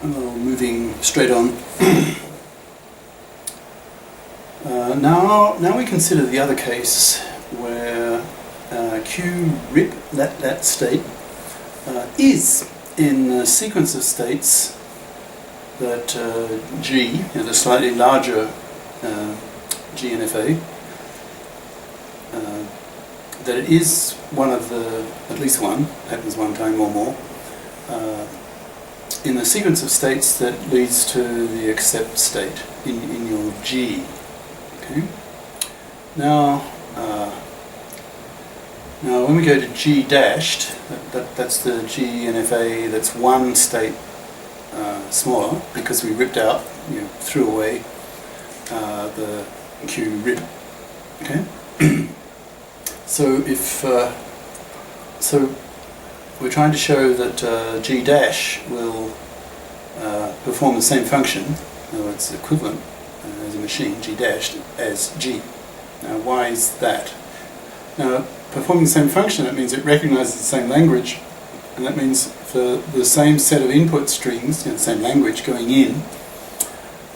Well, moving straight on. Now we consider the other case where qrip, that state, is in a sequence of states that G, the slightly larger GNFA, that it is one of the, at least one, happens one time or more, in the sequence of states that leads to the accept state in your G. Okay. Now when we go to G dashed, that's the GNFA that's one state smaller, because we ripped out, threw away the Q rip. Okay. So if so we're trying to show that G dash will perform the same function, in other words, equivalent as a machine, G dashed, as G. Now, why is that? Now, performing the same function, that means it recognizes the same language, and that means for the same set of input strings, the same language going in,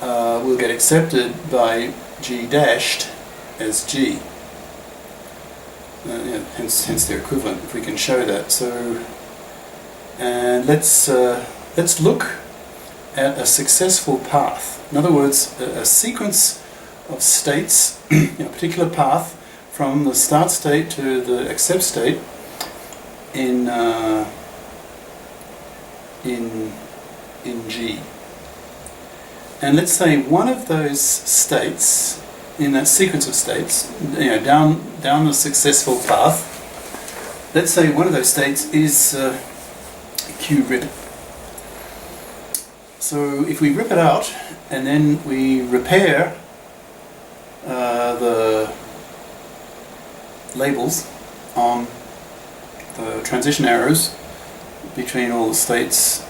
will get accepted by G dashed as G. Hence they're equivalent, if we can show that. So, and let's look at a successful path. In other words, a sequence of states, a particular path from the start state to the accept state in G. And let's say one of those states in that sequence of states, down the successful path, let's say one of those states is Q rip. So if we rip it out and then we repair the labels on the transition arrows between all the states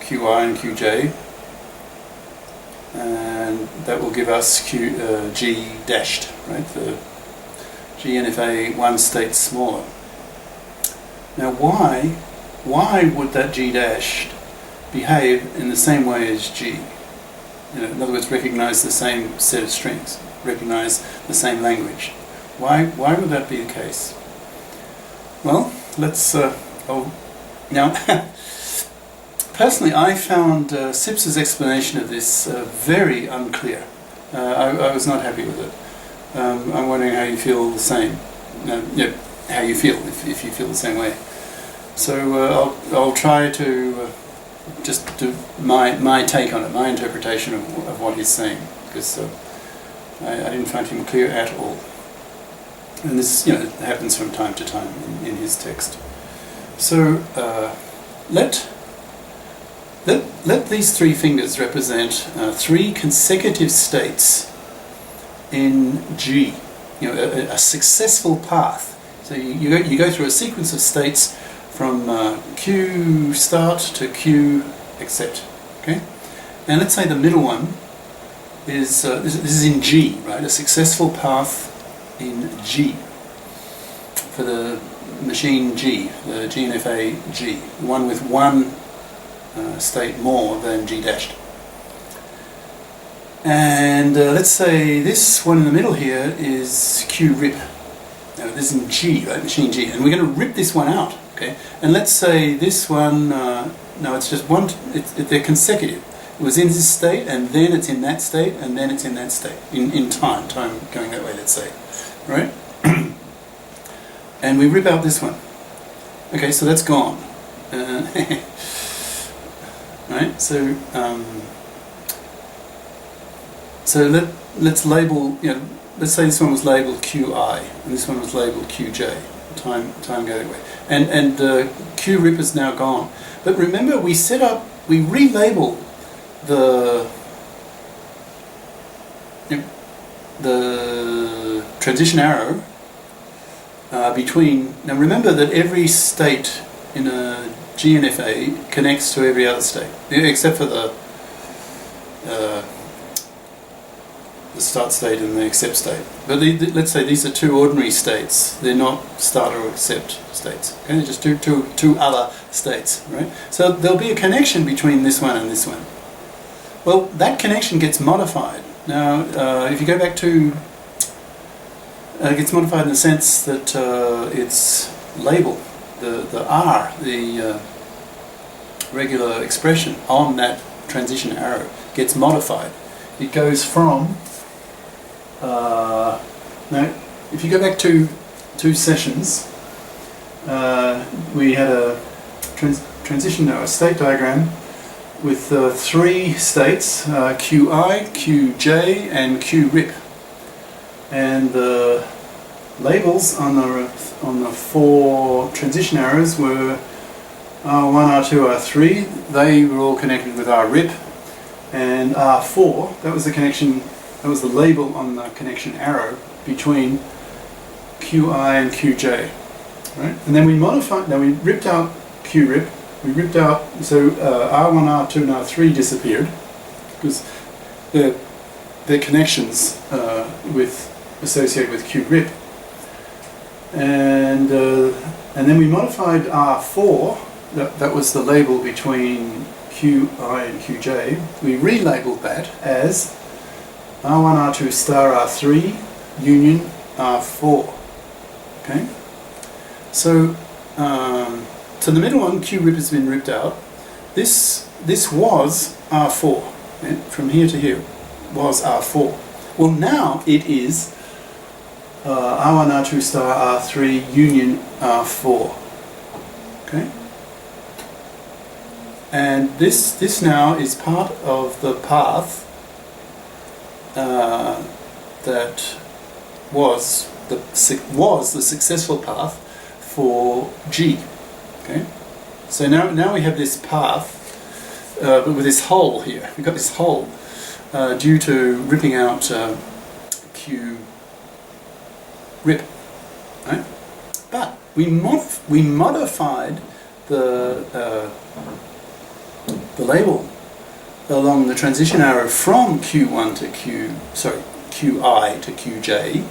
Qi and Qj, and that will give us G dashed, right? The GNFA one state smaller. Now why would that G dashed behave in the same way as G? In other words, recognize the same set of strings, recognize the same language. Why would that be the case? Well, let's now personally I found Sipser's explanation of this very unclear. I was not happy with it. I'm wondering how you feel the same. How you feel, if you feel the same way. So I'll try to just do my take on it, my interpretation of what he's saying, because I didn't find him clear at all. And this, happens from time to time in his text. So let these three fingers represent three consecutive states in G. A successful path. So you go through a sequence of states from Q start to Q accept. Okay, and let's say the middle one is this is in G, right? A successful path in G for the machine G, the GNFA G, one with one state more than G dashed. And let's say this one in the middle here is Q rip. Now this is in G, right? Machine G, and we're going to rip this one out. Okay, and let's say this one. No, it's just one. They're consecutive. It was in this state, and then it's in that state, and then it's in that state. In time going that way. Let's say, right? And we rip out this one. Okay, so that's gone. Right. So let's label. Let's say this one was labeled Qi, and this one was labeled Qj. Time go that way, and Q rip is now gone. But remember, we relabel the transition arrow between. Now remember that every state in a GNFA connects to every other state, except for the the start state and the accept state. But let's say these are two ordinary states. They're not start or accept states. Okay, they're just two other states, right? So there'll be a connection between this one and this one. Well, that connection gets modified. Now, if you go back to, it gets modified in the sense that its label, the R, the regular expression on that transition arrow, gets modified. It goes from, now if you go back to 2 sessions, we had a transition, a state diagram with 3 states, QI, QJ and QRIP, and the labels on the 4 transition arrows were R1, R2, R3. They were all connected with RRIP, and R4, that was the connection, that was the label on the connection arrow between QI and QJ, right? And then we modified, now we ripped out QRIP, we ripped out, so R1, R2 and R3 disappeared because they're connections associated with QRIP, and then we modified R4. That was the label between QI and QJ. We relabeled that as R1, R2 star R3 union R4. Okay. So so the middle one, QRIP, has been ripped out. This was R4. Okay? From here to here was R4. Well, now it is R1, R2 star R3 union R4. Okay. And this now is part of the path that was the successful path for G. Okay, so now we have this path, but with this hole here. We've got this hole due to ripping out Q rip, right? But we modified the label along the transition arrow from QI to QJ,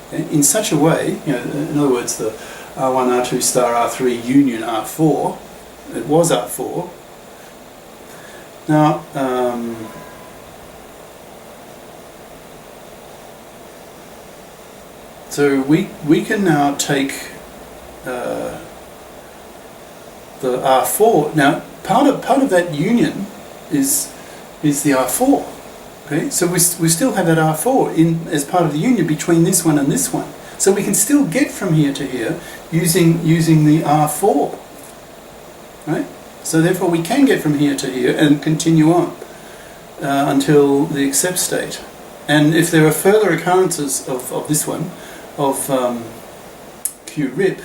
okay, in such a way, in other words, the R1, R2 star R3 union R4, it was R4. Now, so we can now take the R4. Now, part of that union is the R4. Okay, so we still have that R4 as part of the union between this one and this one. So we can still get from here to here using the R4. Right? So therefore we can get from here to here and continue on until the accept state. And if there are further occurrences of this one, of QRIP,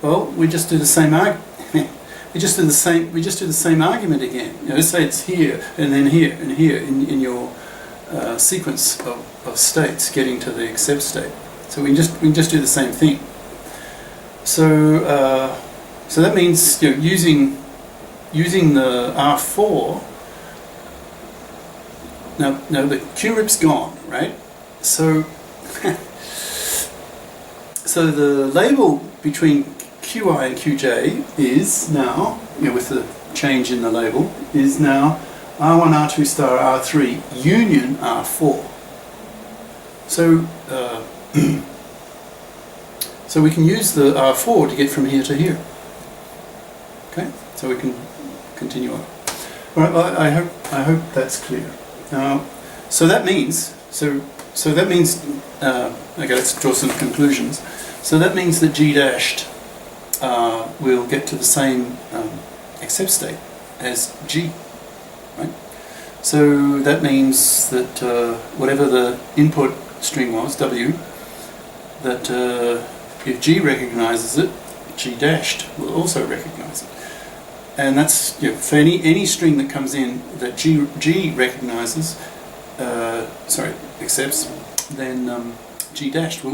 well, we just do the same argument. We just do the same argument again. Let's say it's here and then here and here in your sequence of states getting to the accept state. So we can just do the same thing. So so that means using the R4. Now the QRIP's gone, right? So so the label between QI and QJ is now, with the change in the label, is now R1, R2 star R3 union R4. So so we can use the R4 to get from here to here. Okay, so we can continue on. All right. Well, I hope that's clear. So that means okay, let's draw some conclusions. So that means that G dashed will get to the same accept state as G, right? So that means that whatever the input string was, W, that if G recognizes it, G dashed will also recognize it. And that's, for any string that comes in that G recognizes, accepts, then G dashed will